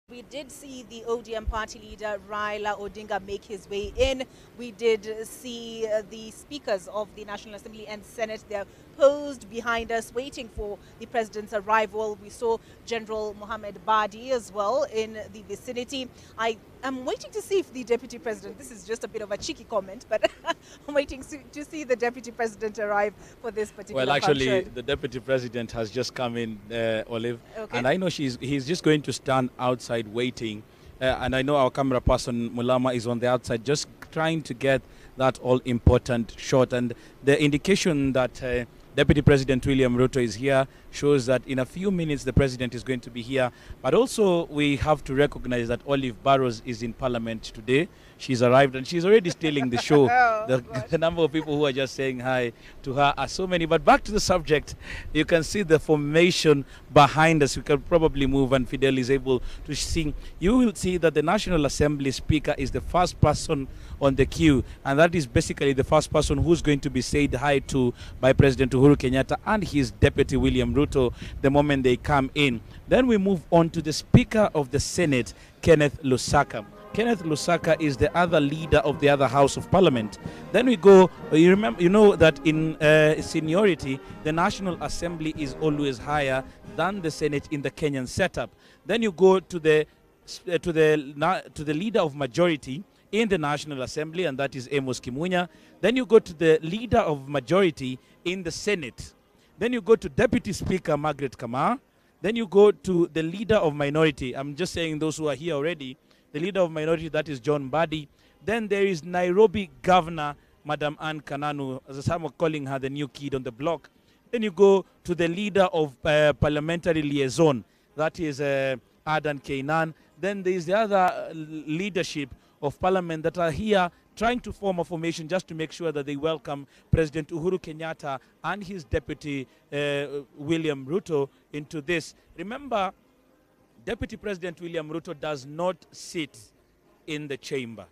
We did see the ODM party leader Raila Odinga make his way in. We did see the speakers of the National Assembly and Senate. They're posed behind us, waiting for the president's arrival. We saw General Mohammed Badi as well in the vicinity. I am waiting to see if the deputy president, this is just a bit of a cheeky comment, but I'm waiting to see the deputy president arrive for this particular Well, actually, function. the deputy president has just come in, Olive, Okay. and I know he's just going to stand outside waiting. And I know our camera person, Mulama, is on the outside just trying to get that all important shot. And the indication that Deputy President William Ruto is here shows that in a few minutes the president is going to be here. But also we have to recognize that Olive Barrows is in Parliament today. She's arrived and she's already stealing the show. The number of people who are just saying hi to her are so many. But back to the subject, you can see the formation behind us. We can probably move and Fidel is able to see. You will see that the National Assembly Speaker is the first person on the queue, and that is basically the first person who's going to be said hi to by President Uhuru Kenyatta and his deputy William Ruto the moment they come in. Then we move on to the Speaker of the Senate, Kenneth Lusaka. Kenneth Lusaka is the other leader of the other House of Parliament. Then we go, you know that in seniority, the National Assembly is always higher than the Senate in the Kenyan setup. Then you go to the leader of majority in the National Assembly, and that is Amos Kimunya. Then you go to the leader of majority in the Senate. Then you go to Deputy Speaker Margaret Kamar. Then you go to the leader of minority. I'm just saying those who are here already. The leader of minority, that is John Badi. Then there is Nairobi Governor, Madam Anne Kananu, as some are calling her the new kid on the block. Then you go to the leader of parliamentary liaison, that is Adan Keinan. Then there is the other leadership of parliament that are here trying to form a formation just to make sure that they welcome President Uhuru Kenyatta and his deputy William Ruto into this. Remember, Deputy President William Ruto does not sit in the chamber.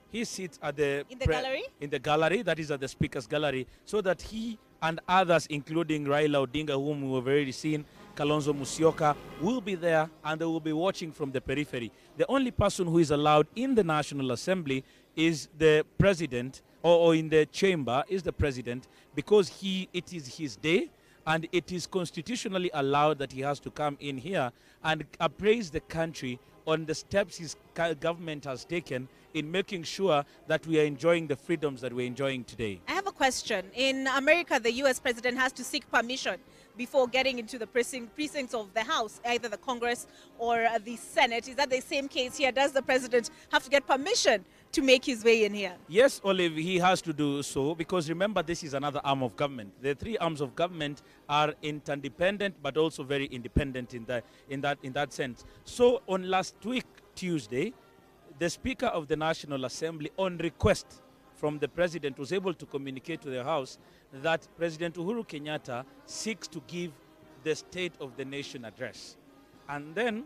He sits at the gallery? In the gallery, that is at the Speaker's gallery, so that he and others, including Raila Odinga, whom we have already seen, Kalonzo Musyoka, will be there and they will be watching from the periphery. The only person who is allowed in the National Assembly is the president, or in the chamber is the president, because it is his day and it is constitutionally allowed that he has to come in here and appraise the country on the steps his government has taken in making sure that we are enjoying the freedoms that we're enjoying today. I have a question. In America, the U.S. president has to seek permission before getting into the precincts of the House, either the Congress or the Senate. Is that the same case here? Does the president have to get permission to make his way in here? Yes, Olive, he has to do so, because remember, this is another arm of government. The three arms of government are interdependent but also very independent in that sense. So on last week, Tuesday, the Speaker of the National Assembly, on request from the President, was able to communicate to the House that President Uhuru Kenyatta seeks to give the State of the Nation address. And then,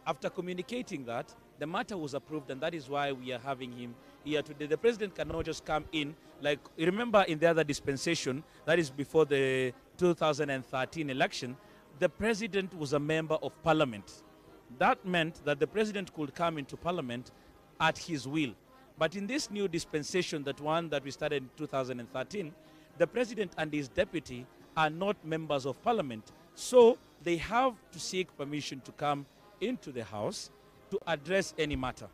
after communicating that, the matter was approved, and that is why we are having him here today. The President cannot just come in, like, you remember in the other dispensation, that is before the 2013 election, the President was a member of Parliament. That meant that the President could come into Parliament at his will. But in this new dispensation, that one that we started in 2013, the President and his deputy are not members of Parliament. So they have to seek permission to come into the House to address any matter.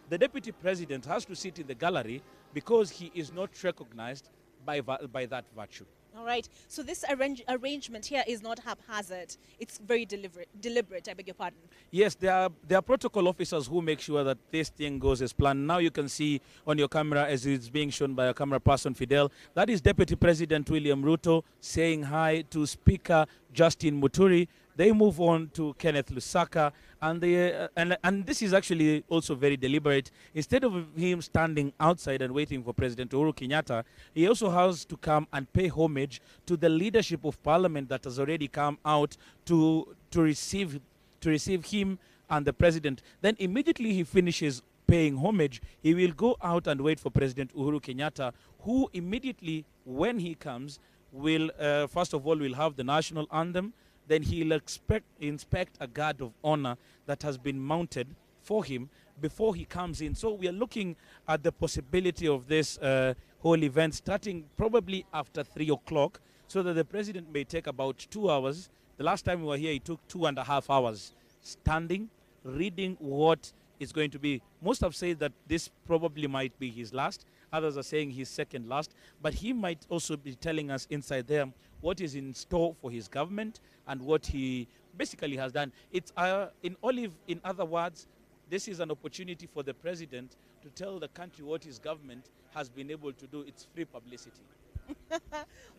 The Deputy President has to sit in the gallery because he is not recognized by that virtue. All right. So this arrangement here is not haphazard. It's very deliberate, I beg your pardon. Yes, there are protocol officers who make sure that this thing goes as planned. Now you can see on your camera, as it's being shown by a camera person, Fidel, that is Deputy President William Ruto saying hi to Speaker Justin Muturi. They move on to Kenneth Lusaka, and this is actually also very deliberate. Instead of him standing outside and waiting for President Uhuru Kenyatta, he also has to come and pay homage to the leadership of Parliament that has already come out to receive him and the President. Then immediately he finishes paying homage, he will go out and wait for President Uhuru Kenyatta, who immediately, when he comes, will first of all will have the national anthem. then he'll inspect a guard of honor that has been mounted for him before he comes in. So we are looking at the possibility of this whole event starting probably after 3 o'clock, so that the president may take about 2 hours. The last time we were here, he took 2.5 hours standing, reading what is going to be. Most have said that this probably might be his last. Others are saying his second last. But he might also be telling us inside there what is in store for his government and what he basically has done. It's in other words, this is an opportunity for the president to tell the country what his government has been able to do. It's free publicity.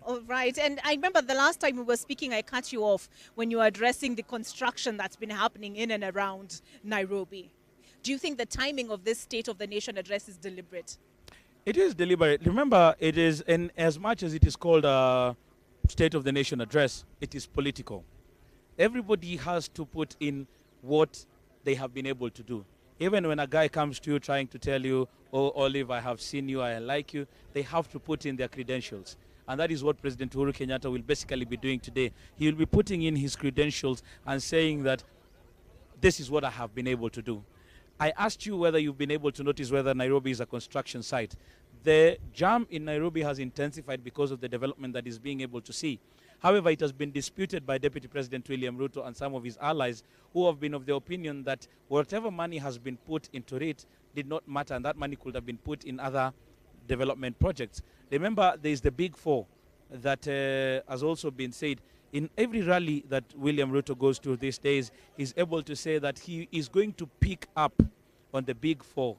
All right. And I remember the last time we were speaking, I cut you off when you were addressing the construction that's been happening in and around Nairobi. Do you think the timing of this State of the Nation address is deliberate? It is deliberate. Remember, it is, in as much as it is called a State of the Nation address, it is political. Everybody has to put in what they have been able to do. Even when a guy comes to you trying to tell you, oh, Olive, I have seen you, I like you, they have to put in their credentials. And that is what President Uhuru Kenyatta will basically be doing today. He will be putting in his credentials and saying that this is what I have been able to do. I asked you whether you've been able to notice whether Nairobi is a construction site. The jam in Nairobi has intensified because of the development that is being able to see. However, it has been disputed by Deputy President William Ruto and some of his allies who have been of the opinion that whatever money has been put into it did not matter, and that money could have been put in other development projects. Remember, there is the Big Four that has also been said. In every rally that William Ruto goes to these days, he's able to say that he is going to pick up on the Big Four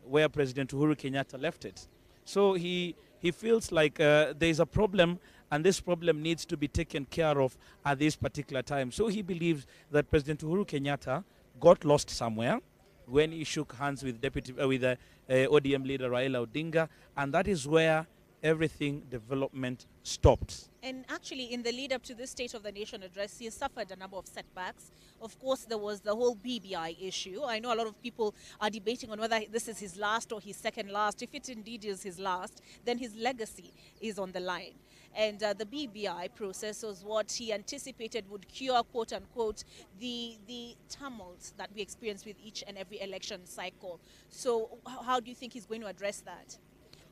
where President Uhuru Kenyatta left it. So he feels like there is a problem, and this problem needs to be taken care of at this particular time. So he believes that President Uhuru Kenyatta got lost somewhere when he shook hands with ODM leader Raila Odinga, and that is where everything development stopped. And actually, in the lead up to this State of the Nation address, he suffered a number of setbacks. Of course, there was the whole BBI issue. I know a lot of people are debating on whether this is his last or his second last. If it indeed is his last, then his legacy is on the line. And the BBI process was what he anticipated would cure, quote unquote, the tumult that we experience with each and every election cycle. So how do you think he's going to address that?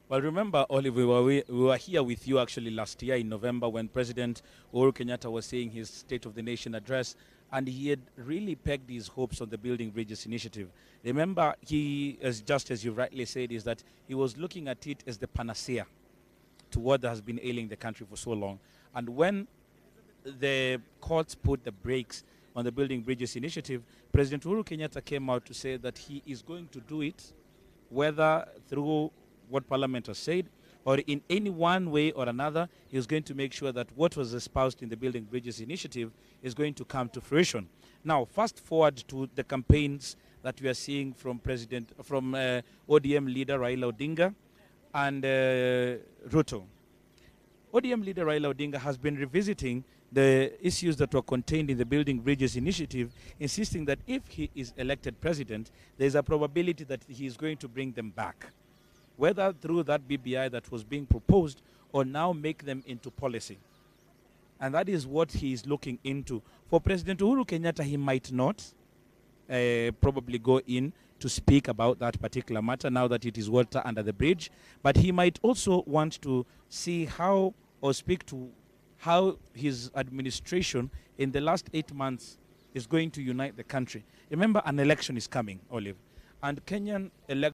Well, remember, Olive, we were here with you actually last year in November when President Uhuru Kenyatta was saying his State of the Nation address, and he had really pegged his hopes on the Building Bridges initiative. Remember, he, just as you rightly said, is that he was looking at it as the panacea to what has been ailing the country for so long. And when the courts put the brakes on the Building Bridges initiative, President Uhuru Kenyatta came out to say that he is going to do it, whether through what Parliament has said, or in any one way or another, he is going to make sure that what was espoused in the Building Bridges initiative is going to come to fruition. Now, fast forward to the campaigns that we are seeing from ODM leader Raila Odinga and Ruto. ODM leader Raila Odinga has been revisiting the issues that were contained in the Building Bridges initiative, insisting that if he is elected president, there is a probability that he is going to bring them back, whether through that BBI that was being proposed or now make them into policy. And that is what he is looking into. For President Uhuru Kenyatta, he might not probably go in to speak about that particular matter now that it is water under the bridge, but he might also want to see how, or speak to how his administration in the last 8 months is going to unite the country. Remember, an election is coming, Olive, and Kenyan election